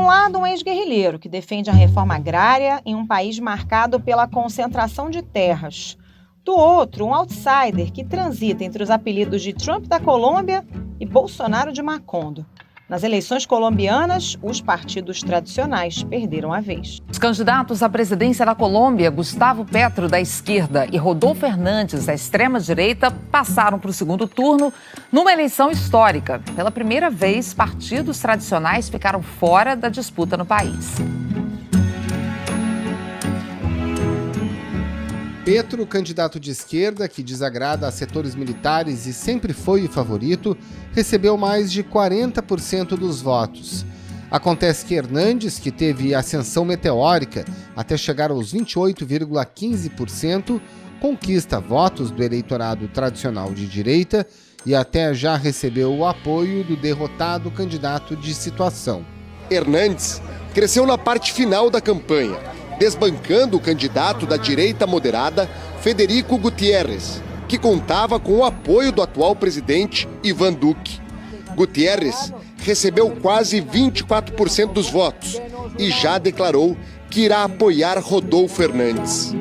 um lado, um ex-guerrilheiro que defende a reforma agrária em um país marcado pela concentração de terras. Do outro, um outsider que transita entre os apelidos de Trump da Colômbia e Bolsonaro de Macondo. Nas eleições colombianas, os partidos tradicionais perderam a vez. Os candidatos à presidência da Colômbia, Gustavo Petro, da esquerda, e Rodolfo Hernández, da extrema-direita, passaram para o segundo turno numa eleição histórica. Pela primeira vez, partidos tradicionais ficaram fora da disputa no país. Petro, candidato de esquerda que desagrada a setores militares e sempre foi o favorito, recebeu mais de 40% dos votos. Acontece que Hernández, que teve ascensão meteórica até chegar aos 28,15%, conquista votos do eleitorado tradicional de direita e até já recebeu o apoio do derrotado candidato de situação. Hernández cresceu na parte final da campanha, desbancando o candidato da direita moderada, Federico Gutiérrez, que contava com o apoio do atual presidente Iván Duque. Gutiérrez recebeu quase 24% dos votos e já declarou que irá apoiar Rodolfo Hernández.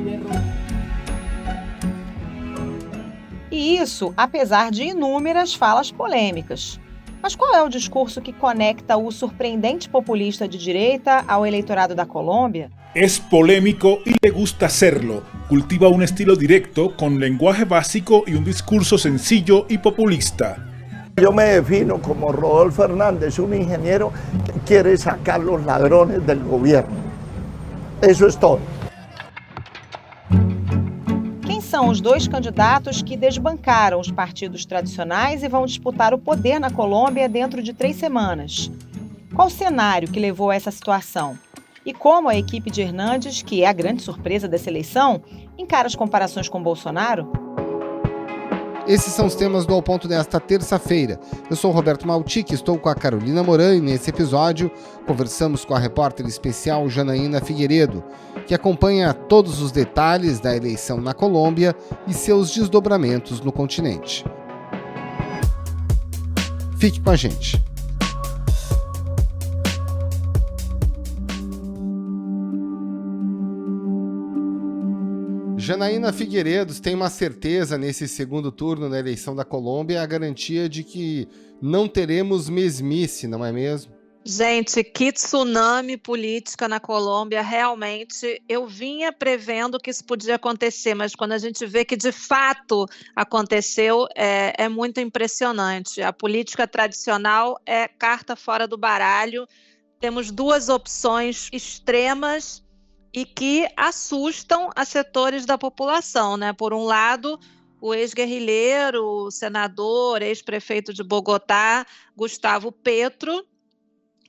E isso, apesar de inúmeras falas polêmicas. Mas qual é o discurso que conecta o surpreendente populista de direita ao eleitorado da Colômbia? Es polémico y le gusta serlo. Cultiva un estilo directo, con lenguaje básico y un discurso sencillo y populista. Yo me defino como Rodolfo Hernández, un ingeniero que quiere sacar los ladrones del gobierno. Eso es todo. Quem são os dois candidatos que desbancaram os partidos tradicionais e vão disputar o poder na Colômbia dentro de 3 semanas? Qual o cenário que levou a essa situação? E como a equipe de Hernández, que é a grande surpresa dessa eleição, encara as comparações com Bolsonaro? Esses são os temas do Ao Ponto desta terça-feira. Eu sou o Roberto Maltic, estou com a Carolina Moran e nesse episódio conversamos com a repórter especial Janaína Figueiredo, que acompanha todos os detalhes da eleição na Colômbia e seus desdobramentos no continente. Fique com a gente. Janaína Figueiredo tem uma certeza nesse segundo turno na eleição da Colômbia, a garantia de que não teremos mesmice, não é mesmo? Gente, que tsunami política na Colômbia, realmente, eu vinha prevendo que isso podia acontecer, mas quando a gente vê que de fato aconteceu, é muito impressionante. A política tradicional é carta fora do baralho, temos 2 opções extremas e que assustam a setores da população, né? Por um lado, o ex-guerrilheiro, o senador, ex-prefeito de Bogotá, Gustavo Petro,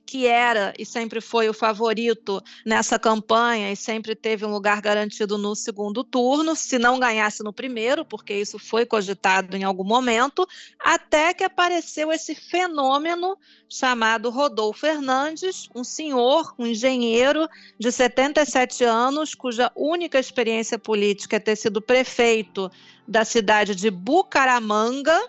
que era e sempre foi o favorito nessa campanha e sempre teve um lugar garantido no segundo turno, se não ganhasse no primeiro, porque isso foi cogitado em algum momento, até que apareceu esse fenômeno chamado Rodolfo Hernández, um senhor, um engenheiro de 77 anos, cuja única experiência política é ter sido prefeito da cidade de Bucaramanga,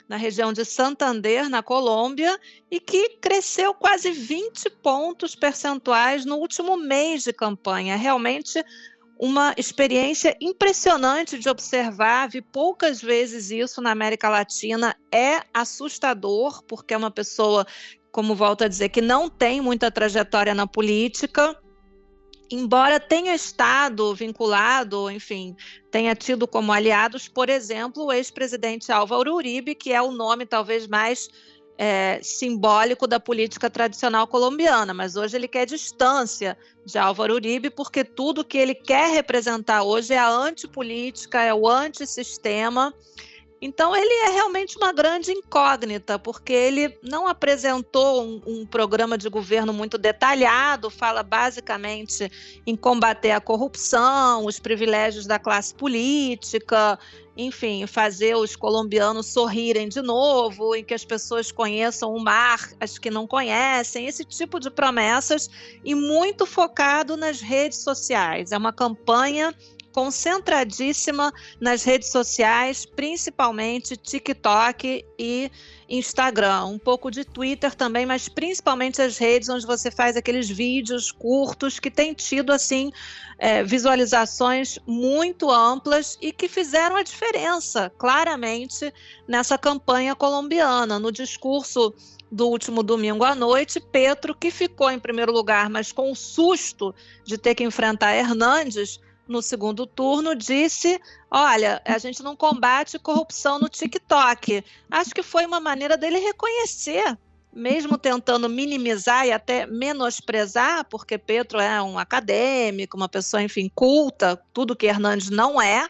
na região de Santander, na Colômbia, e que cresceu quase 20 pontos percentuais no último mês de campanha. Realmente uma experiência impressionante de observar, vi poucas vezes isso na América Latina, é assustador, porque é uma pessoa, como volto a dizer, que não tem muita trajetória na política, embora tenha estado vinculado, enfim, tenha tido como aliados, por exemplo, o ex-presidente Álvaro Uribe, que é o nome talvez mais simbólico da política tradicional colombiana, mas hoje ele quer distância de Álvaro Uribe, porque tudo que ele quer representar hoje é a antipolítica, é o antissistema. Então ele é realmente uma grande incógnita, porque ele não apresentou um programa de governo muito detalhado, fala basicamente em combater a corrupção, os privilégios da classe política, enfim, fazer os colombianos sorrirem de novo, em que as pessoas conheçam o mar, as que não conhecem, esse tipo de promessas, e muito focado nas redes sociais. É uma campanha concentradíssima nas redes sociais, principalmente TikTok e Instagram, um pouco de Twitter também, mas principalmente as redes onde você faz aqueles vídeos curtos que têm tido assim visualizações muito amplas e que fizeram a diferença claramente nessa campanha colombiana. No discurso do último domingo à noite, Petro, que ficou em primeiro lugar, mas com o susto de ter que enfrentar Hernández no segundo turno, disse: olha, a gente não combate corrupção no TikTok. Acho que foi uma maneira dele reconhecer, mesmo tentando minimizar e até menosprezar, porque Petro é um acadêmico, uma pessoa, enfim, culta, tudo que Hernández não é.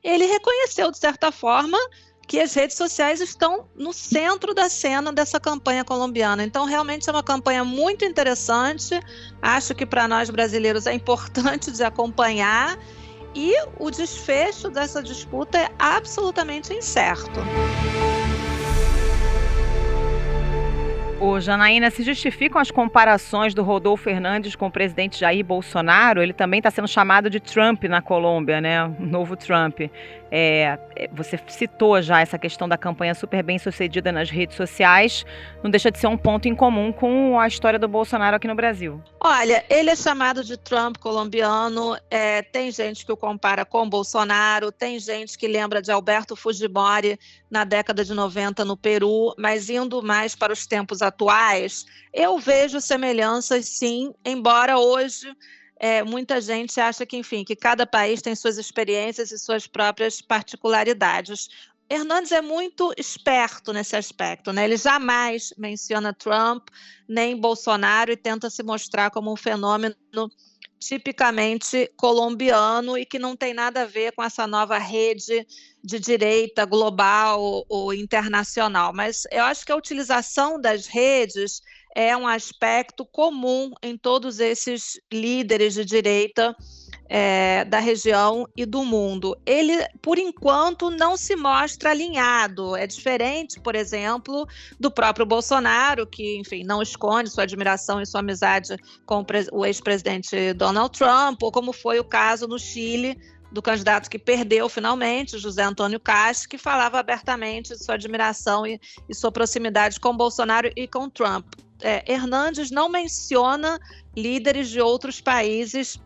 Ele reconheceu, de certa forma, que as redes sociais estão no centro da cena dessa campanha colombiana. Então, realmente é uma campanha muito interessante. Acho que para nós brasileiros é importante de acompanhar. E o desfecho dessa disputa é absolutamente incerto. Ô, Janaína, se justificam as comparações do Rodolfo Fernandes com o presidente Jair Bolsonaro? Ele também está sendo chamado de Trump na Colômbia, né? O novo Trump. Você citou já essa questão da campanha super bem sucedida nas redes sociais. Não deixa de ser um ponto em comum com a história do Bolsonaro aqui no Brasil. Olha, ele é chamado de Trump colombiano. Tem gente que o compara com Bolsonaro, tem gente que lembra de Alberto Fujimori na década de 90 no Peru, mas indo mais para os tempos atuais, eu vejo semelhanças sim, embora hoje muita gente acha que, enfim, que cada país tem suas experiências e suas próprias particularidades. Hernández é muito esperto nesse aspecto, né? Ele jamais menciona Trump nem Bolsonaro e tenta se mostrar como um fenômeno tipicamente colombiano e que não tem nada a ver com essa nova rede de direita global ou internacional. Mas eu acho que a utilização das redes é um aspecto comum em todos esses líderes de direita da região e do mundo. Ele, por enquanto, não se mostra alinhado. É diferente, por exemplo, do próprio Bolsonaro, que, enfim, não esconde sua admiração e sua amizade com o ex-presidente Donald Trump, ou como foi o caso no Chile, do candidato que perdeu finalmente, José Antônio Kast, que falava abertamente de sua admiração e sua proximidade com Bolsonaro e com Trump. Hernández não menciona líderes de outros países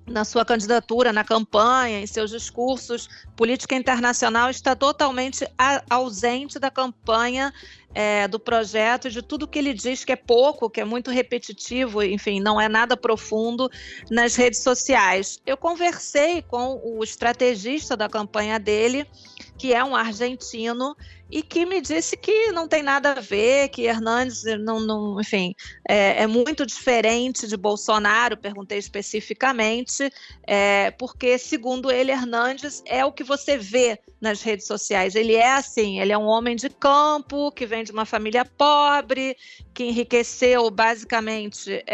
na sua candidatura, na campanha, em seus discursos. Política internacional está totalmente ausente da campanha, do projeto e de tudo que ele diz que é pouco, que é muito repetitivo, enfim, não é nada profundo nas redes sociais. Eu conversei com o estrategista da campanha dele, que é um argentino, e que me disse que não tem nada a ver, que Hernández enfim, é muito diferente de Bolsonaro. Perguntei especificamente, porque, segundo ele, Hernández é o que você vê nas redes sociais. Ele é assim, ele é um homem de campo, que vem de uma família pobre, que enriqueceu basicamente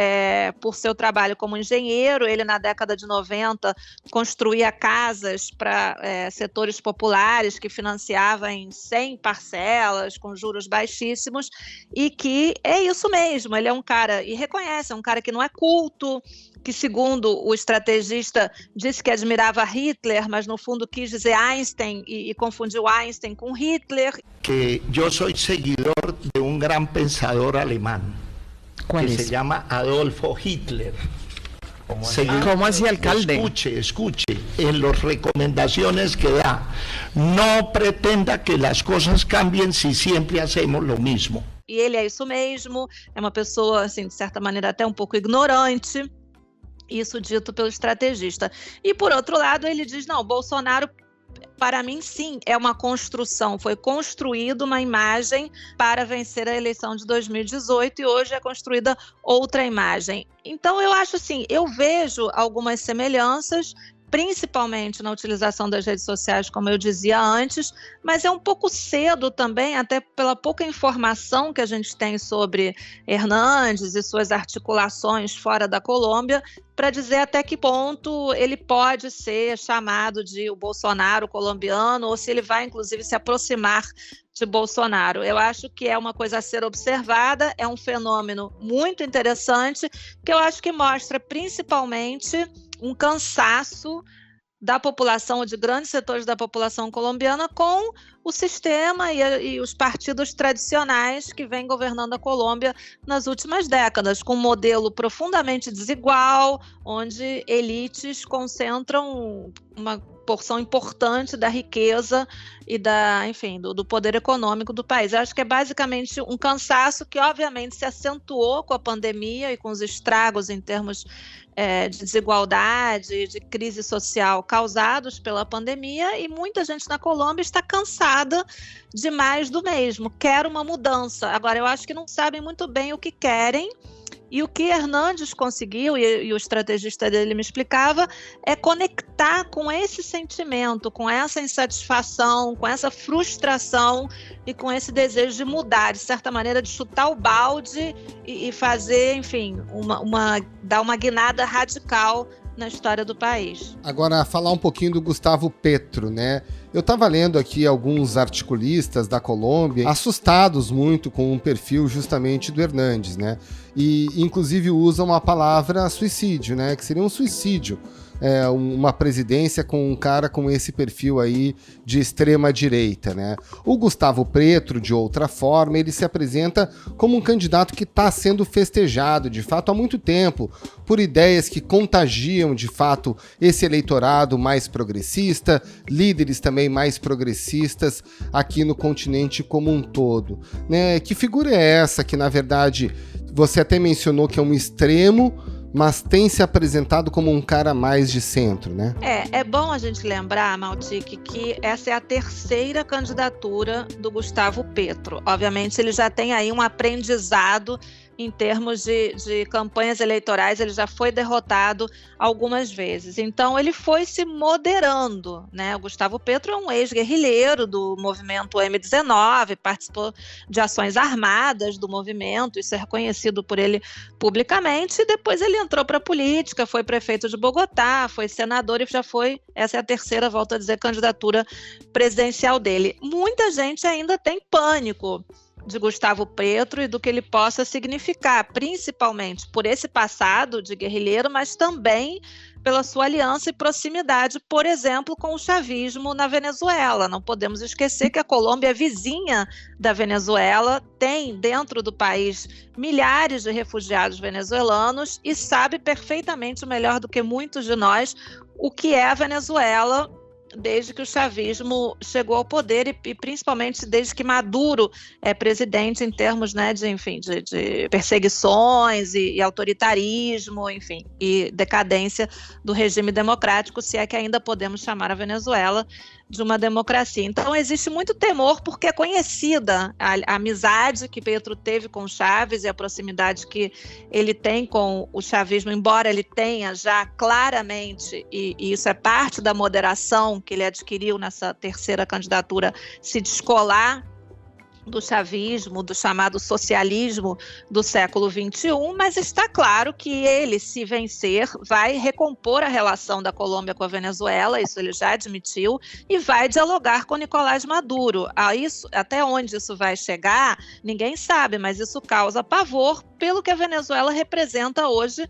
por seu trabalho como engenheiro. Ele, na década de 90, construía casas para setores populares, que financiava em 100 parcelas, com juros baixíssimos, e que é isso mesmo, ele é um cara, e reconhece, é um cara que não é culto, que, segundo o estrategista, disse que admirava Hitler, mas no fundo quis dizer Einstein e confundiu Einstein com Hitler. Que eu sou seguidor de um grande pensador alemão, que se chama Adolfo Hitler. Como así, alcalde? Escuche, en las recomendaciones que da, no pretenda que las cosas cambien si siempre hacemos lo mismo. E ele é isso mesmo, é uma pessoa, assim, de certa maneira até um pouco ignorante, isso dito pelo estrategista. E, por outro lado, ele diz, não, Bolsonaro, para mim, sim, é uma construção. Foi construída uma imagem para vencer a eleição de 2018 e hoje é construída outra imagem. Então, eu acho assim, eu vejo algumas semelhanças, principalmente na utilização das redes sociais, como eu dizia antes, mas é um pouco cedo também, até pela pouca informação que a gente tem sobre Hernández e suas articulações fora da Colômbia, para dizer até que ponto ele pode ser chamado de o Bolsonaro colombiano, ou se ele vai, inclusive, se aproximar de Bolsonaro. Eu acho que é uma coisa a ser observada, é um fenômeno muito interessante, que eu acho que mostra principalmente um cansaço da população, de grandes setores da população colombiana, com o sistema e os partidos tradicionais que vêm governando a Colômbia nas últimas décadas, com um modelo profundamente desigual, onde elites concentram uma porção importante da riqueza e do poder econômico do país. Eu acho que é basicamente um cansaço que, obviamente, se acentuou com a pandemia e com os estragos em termos de desigualdade, de crise social causados pela pandemia, e muita gente na Colômbia está cansada de mais do mesmo, quer uma mudança. Agora, eu acho que não sabem muito bem o que querem. E o que Hernandes conseguiu, e o estrategista dele me explicava, é conectar com esse sentimento, com essa insatisfação, com essa frustração e com esse desejo de mudar, de certa maneira, de chutar o balde e fazer, enfim, dar uma guinada radical na história do país. Agora, falar um pouquinho do Gustavo Petro, né? Eu estava lendo aqui alguns articulistas da Colômbia assustados muito com o perfil justamente do Hernandes, né? E inclusive usam a palavra suicídio, né? Que seria um suicídio, uma presidência com um cara com esse perfil aí de extrema direita, né? O Gustavo Petro, de outra forma, ele se apresenta como um candidato que está sendo festejado, de fato, há muito tempo, por ideias que contagiam, de fato, esse eleitorado mais progressista, líderes também mais progressistas aqui no continente como um todo, né? Que figura é essa que, na verdade, você até mencionou que é um extremo, mas tem se apresentado como um cara mais de centro, né? É bom a gente lembrar, Maltic, que essa é a terceira candidatura do Gustavo Petro. Obviamente, ele já tem aí um aprendizado em termos de campanhas eleitorais, ele já foi derrotado algumas vezes. Então, ele foi se moderando, né? O Gustavo Petro é um ex-guerrilheiro do movimento M19, participou de ações armadas do movimento, isso é reconhecido por ele publicamente, e depois ele entrou para a política, foi prefeito de Bogotá, foi senador e já foi, essa é a terceira, volto a dizer, candidatura presidencial dele. Muita gente ainda tem pânico de Gustavo Petro e do que ele possa significar, principalmente por esse passado de guerrilheiro, mas também pela sua aliança e proximidade, por exemplo, com o chavismo na Venezuela. Não podemos esquecer que a Colômbia é vizinha da Venezuela, tem dentro do país milhares de refugiados venezuelanos e sabe perfeitamente, melhor do que muitos de nós, o que é a Venezuela desde que o chavismo chegou ao poder e principalmente desde que Maduro é presidente, em termos, né, de perseguições e autoritarismo, enfim, e decadência do regime democrático, se é que ainda podemos chamar a Venezuela de uma democracia. Então existe muito temor porque é conhecida a amizade que Petro teve com Chávez e a proximidade que ele tem com o chavismo, embora ele tenha já claramente, e isso é parte da moderação que ele adquiriu nessa terceira candidatura, se descolar do chavismo, do chamado socialismo do século XXI, mas está claro que ele, se vencer, vai recompor a relação da Colômbia com a Venezuela, isso ele já admitiu, e vai dialogar com Nicolás Maduro. Até onde isso vai chegar, ninguém sabe, mas isso causa pavor pelo que a Venezuela representa hoje,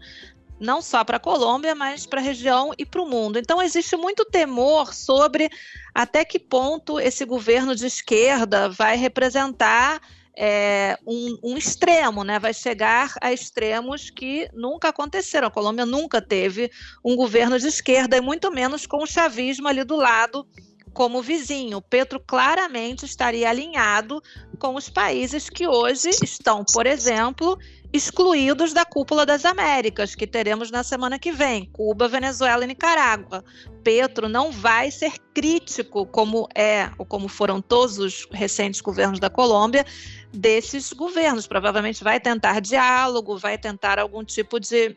não só para a Colômbia, mas para a região e para o mundo. Então existe muito temor sobre até que ponto esse governo de esquerda vai representar um extremo, né? Vai chegar a extremos que nunca aconteceram. A Colômbia nunca teve um governo de esquerda, e muito menos com o chavismo ali do lado como vizinho. Petro claramente estaria alinhado com os países que hoje estão, por exemplo, excluídos da Cúpula das Américas, que teremos na semana que vem, Cuba, Venezuela e Nicarágua. Petro não vai ser crítico, como foram todos os recentes governos da Colômbia, desses governos. Provavelmente vai tentar diálogo, vai tentar algum tipo de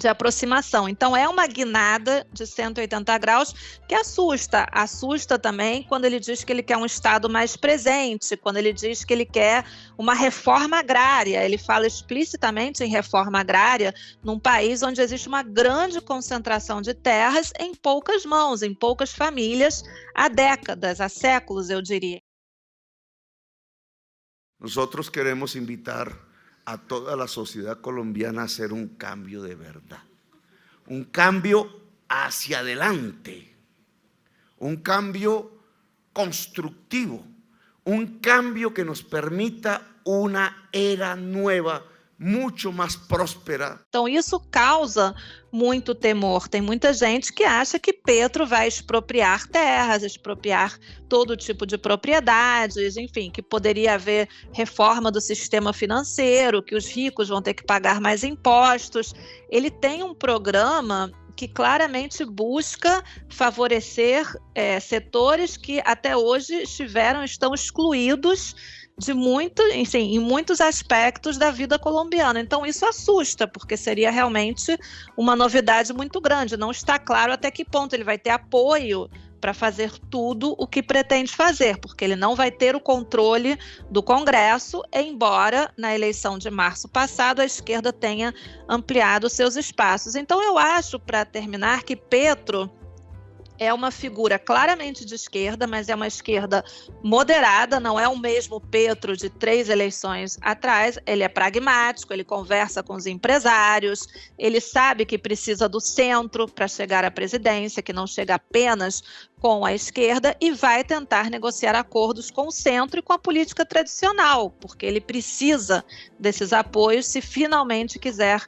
aproximação. Então é uma guinada de 180 graus que assusta também quando ele diz que ele quer um Estado mais presente, quando ele diz que ele quer uma reforma agrária. Ele fala explicitamente em reforma agrária num país onde existe uma grande concentração de terras em poucas mãos, em poucas famílias, há décadas, há séculos, eu diria. Nosotros queremos invitar a toda la sociedad colombiana a hacer un cambio de verdad. un cambio hacia adelante, un cambio constructivo, un cambio que nos permita una era nueva, muito mais próspera. Então isso causa muito temor. Tem muita gente que acha que Petro vai expropriar terras, expropriar todo tipo de propriedades, enfim, que poderia haver reforma do sistema financeiro, que os ricos vão ter que pagar mais impostos. Ele tem um programa que claramente busca favorecer setores que até hoje estão excluídos em muitos aspectos da vida colombiana. Então isso assusta, porque seria realmente uma novidade muito grande. Não está claro até que ponto ele vai ter apoio para fazer tudo o que pretende fazer, porque ele não vai ter o controle do Congresso, embora na eleição de março passado a esquerda tenha ampliado seus espaços. Então eu acho, para terminar, que Petro é uma figura claramente de esquerda, mas é uma esquerda moderada, não é o mesmo Petro de 3 eleições atrás. Ele é pragmático, ele conversa com os empresários, ele sabe que precisa do centro para chegar à presidência, que não chega apenas com a esquerda, e vai tentar negociar acordos com o centro e com a política tradicional, porque ele precisa desses apoios se finalmente quiser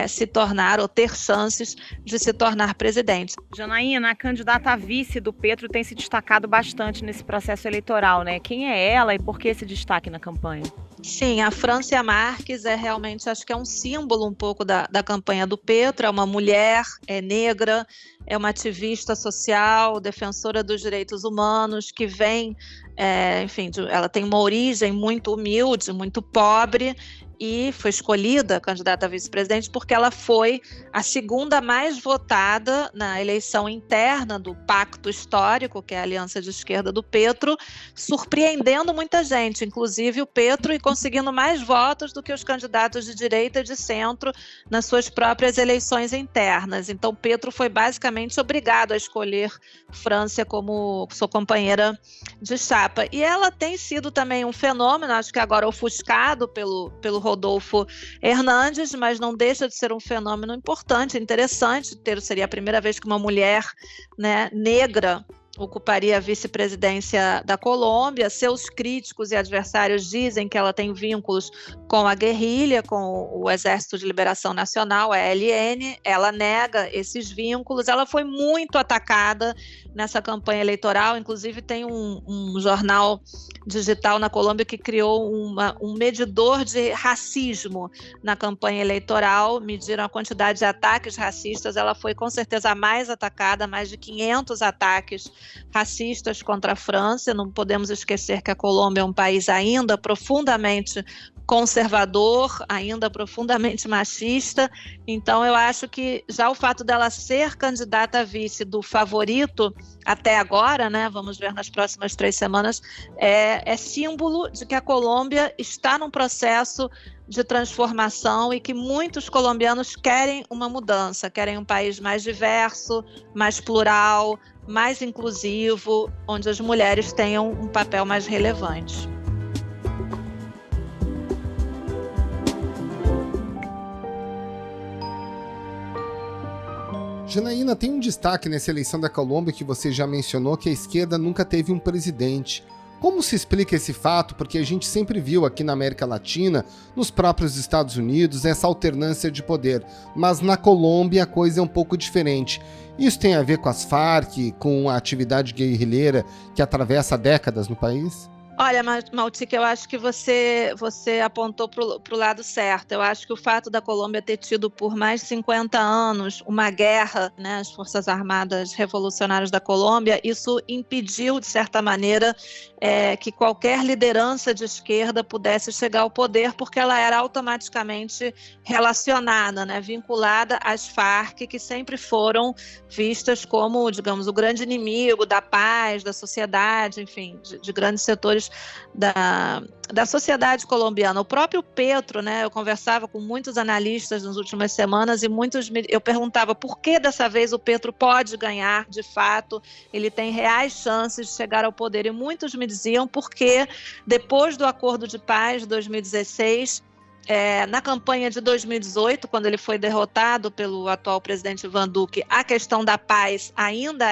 se tornar ou ter chances de se tornar presidente. Janaína, a candidata a vice do Petro tem se destacado bastante nesse processo eleitoral, né? Quem é ela e por que esse destaque na campanha? Sim, a Francia Márquez realmente, acho que é um símbolo um pouco da campanha do Petro. É uma mulher, é negra, é uma ativista social, defensora dos direitos humanos, que vem, ela tem uma origem muito humilde, muito pobre, e foi escolhida candidata a vice-presidente porque ela foi a segunda mais votada na eleição interna do Pacto Histórico, que é a aliança de esquerda do Petro, surpreendendo muita gente, inclusive o Petro, e conseguindo mais votos do que os candidatos de direita e de centro nas suas próprias eleições internas. Então Petro foi basicamente obrigado a escolher Francia como sua companheira de chapa. E ela tem sido também um fenômeno, acho que agora ofuscado pelo Rodolfo Hernandes, mas não deixa de ser um fenômeno importante, interessante. Seria a primeira vez que uma mulher, negra ocuparia a vice-presidência da Colômbia. Seus críticos e adversários dizem que ela tem vínculos com a guerrilha, com o Exército de Liberação Nacional, a ELN. Ela nega esses vínculos. Ela foi muito atacada nessa campanha eleitoral. Inclusive tem um jornal digital na Colômbia que criou um medidor de racismo na campanha eleitoral. Mediram a quantidade de ataques racistas. Ela foi com certeza a mais atacada, mais de 500 ataques racistas contra a França. Não podemos esquecer que a Colômbia é um país ainda profundamente conservador, ainda profundamente machista. Então eu acho que já o fato dela ser candidata a vice do favorito até agora, vamos ver nas próximas 3 semanas, é símbolo de que a Colômbia está num processo de transformação e que muitos colombianos querem uma mudança, querem um país mais diverso, mais plural, mais inclusivo, onde as mulheres tenham um papel mais relevante. Janaína, tem um destaque nessa eleição da Colômbia que você já mencionou, que a esquerda nunca teve um presidente. Como se explica esse fato? Porque a gente sempre viu aqui na América Latina, nos próprios Estados Unidos, essa alternância de poder. Mas na Colômbia a coisa é um pouco diferente. Isso tem a ver com as Farc, com a atividade guerrilheira que atravessa décadas no país? Olha, Maltica, eu acho que você apontou para o lado certo. Eu acho que o fato da Colômbia ter tido por mais de 50 anos uma guerra, as Forças Armadas Revolucionárias da Colômbia, isso impediu, de certa maneira, que qualquer liderança de esquerda pudesse chegar ao poder, porque ela era automaticamente relacionada, vinculada às Farc, que sempre foram vistas como, digamos, o grande inimigo da paz, da sociedade, enfim, de grandes setores da sociedade colombiana. O próprio Petro, eu conversava com muitos analistas nas últimas semanas e eu perguntava por que dessa vez o Petro pode ganhar de fato, ele tem reais chances de chegar ao poder, e muitos me diziam porque depois do acordo de paz de 2016, Na campanha de 2018, quando ele foi derrotado pelo atual presidente Ivan Duque, a questão da paz ainda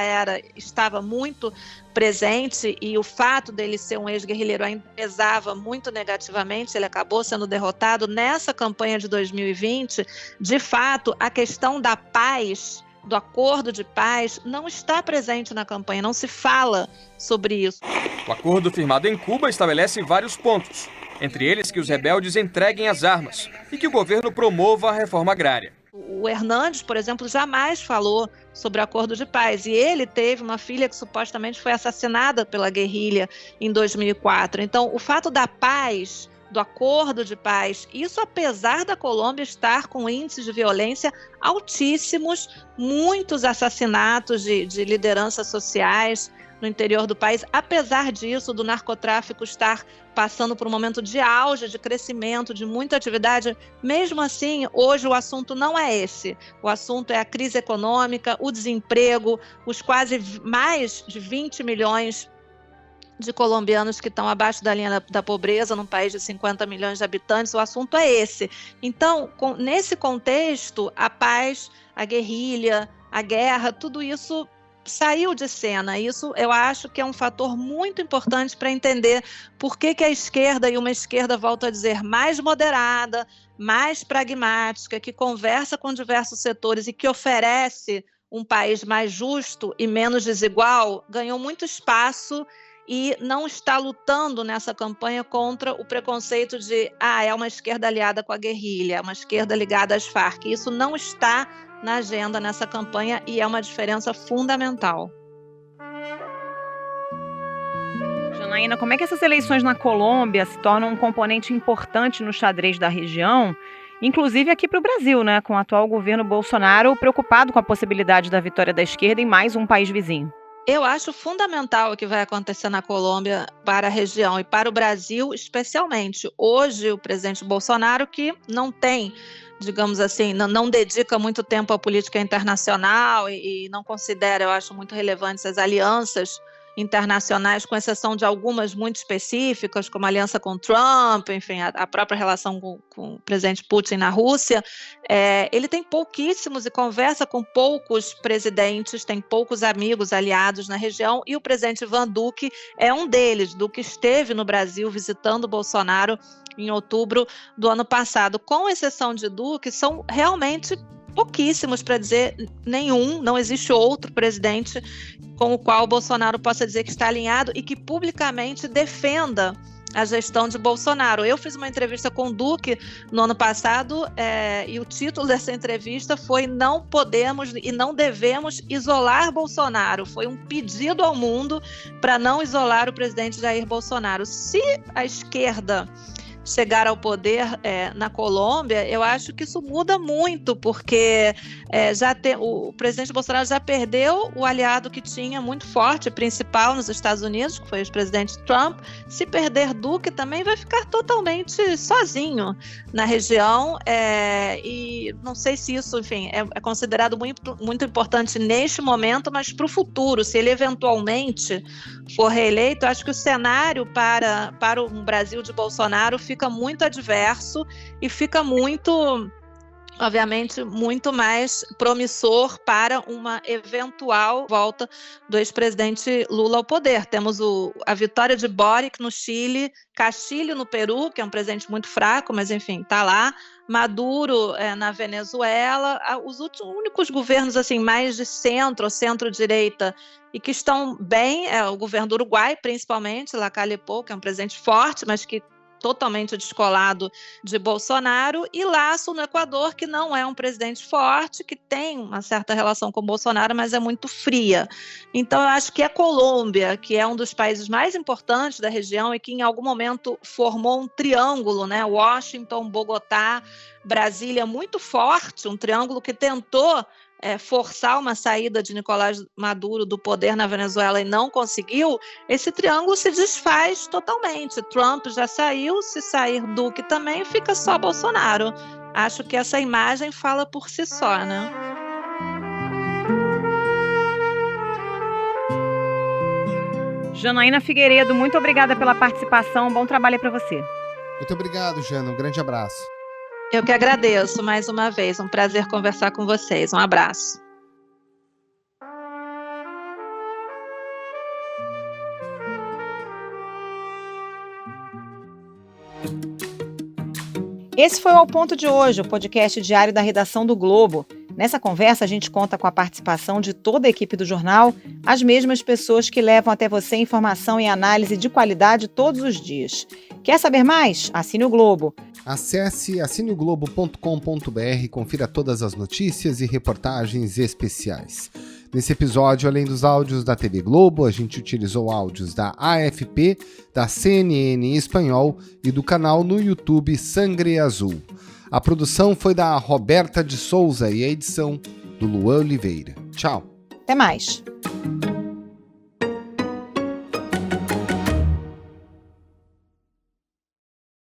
estava muito presente, e o fato dele ser um ex-guerrilheiro ainda pesava muito negativamente. Ele acabou sendo derrotado. Nessa campanha de 2020, de fato, a questão da paz, do acordo de paz, não está presente na campanha, não se fala sobre isso. O acordo firmado em Cuba estabelece vários pontos, entre eles que os rebeldes entreguem as armas e que o governo promova a reforma agrária. O Hernandes, por exemplo, jamais falou sobre o acordo de paz, e ele teve uma filha que supostamente foi assassinada pela guerrilha em 2004. Então, o fato da paz, do acordo de paz, isso apesar da Colômbia estar com índices de violência altíssimos, muitos assassinatos de lideranças sociais no interior do país, apesar disso, do narcotráfico estar passando por um momento de auge, de crescimento, de muita atividade, mesmo assim, hoje o assunto não é esse. O assunto é a crise econômica, o desemprego, os quase mais de 20 milhões de colombianos que estão abaixo da linha da pobreza, num país de 50 milhões de habitantes. O assunto é esse. Então, nesse contexto, a paz, a guerrilha, a guerra, tudo isso saiu de cena. Isso eu acho que é um fator muito importante para entender por que a esquerda, e uma esquerda, volto a dizer, mais moderada, mais pragmática, que conversa com diversos setores e que oferece um país mais justo e menos desigual, ganhou muito espaço e não está lutando nessa campanha contra o preconceito de é uma esquerda aliada com a guerrilha, é uma esquerda ligada às Farc. Isso não está na agenda nessa campanha e é uma diferença fundamental. Janaína, como é que essas eleições na Colômbia se tornam um componente importante no xadrez da região, inclusive aqui para o Brasil, né, com o atual governo Bolsonaro preocupado com a possibilidade da vitória da esquerda em mais um país vizinho? Eu acho fundamental o que vai acontecer na Colômbia para a região e para o Brasil, especialmente. Hoje, o presidente Bolsonaro, que não tem, digamos assim, não dedica muito tempo à política internacional e não considera, eu acho, muito relevantes as alianças internacionais, com exceção de algumas muito específicas, como a aliança com Trump, enfim, a própria relação com o presidente Putin na Rússia. Ele tem pouquíssimos e conversa com poucos presidentes, tem poucos amigos, aliados na região, e o presidente Ivan Duque é um deles. Duque esteve no Brasil visitando Bolsonaro em outubro do ano passado. Com exceção de Duque, são realmente pouquíssimos, para dizer nenhum, não existe outro presidente com o qual o Bolsonaro possa dizer que está alinhado e que publicamente defenda a gestão de Bolsonaro. Eu fiz uma entrevista com o Duque no ano passado e o título dessa entrevista foi "Não podemos e não devemos isolar Bolsonaro". Foi um pedido ao mundo para não isolar o presidente Jair Bolsonaro. Se a esquerda chegar ao poder na Colômbia, eu acho que isso muda muito, porque o presidente Bolsonaro já perdeu o aliado que tinha muito forte, principal nos Estados Unidos, que foi o presidente Trump. Se perder Duque, também vai ficar totalmente sozinho na região, e não sei se isso, enfim, é considerado muito, muito importante neste momento, mas para o futuro, se ele eventualmente for reeleito, acho que o cenário para um Brasil de Bolsonaro fica muito adverso e fica muito, obviamente, muito mais promissor para uma eventual volta do ex-presidente Lula ao poder. Temos a vitória de Boric no Chile, Castillo no Peru, que é um presidente muito fraco, mas enfim, está lá, Maduro na Venezuela, os únicos governos assim mais de centro ou centro-direita e que estão bem, o governo do Uruguai, principalmente, Lacalle Pou, que é um presidente forte, mas que totalmente descolado de Bolsonaro, e Lasso no Equador, que não é um presidente forte, que tem uma certa relação com Bolsonaro, mas é muito fria. Então eu acho que a Colômbia, que é um dos países mais importantes da região e que em algum momento formou um triângulo, né? Washington, Bogotá, Brasília, muito forte, um triângulo que tentou forçar uma saída de Nicolás Maduro do poder na Venezuela e não conseguiu. Esse triângulo se desfaz totalmente. Trump já saiu, se sair Duque também, fica só Bolsonaro. Acho que essa imagem fala por si só, né? Janaína Figueiredo, muito obrigada pela participação. Bom trabalho para você. Muito obrigado, Jana. Um grande abraço. Eu que agradeço mais uma vez. Um prazer conversar com vocês. Um abraço. Esse foi o Ao Ponto de hoje, o podcast diário da redação do Globo. Nessa conversa, a gente conta com a participação de toda a equipe do jornal, as mesmas pessoas que levam até você informação e análise de qualidade todos os dias. Quer saber mais? Assine o Globo. Acesse assineoglobo.com.br e confira todas as notícias e reportagens especiais. Nesse episódio, além dos áudios da TV Globo, a gente utilizou áudios da AFP, da CNN em espanhol e do canal no YouTube Sangre Azul. A produção foi da Roberta de Souza e a edição do Luan Oliveira. Tchau. Até mais.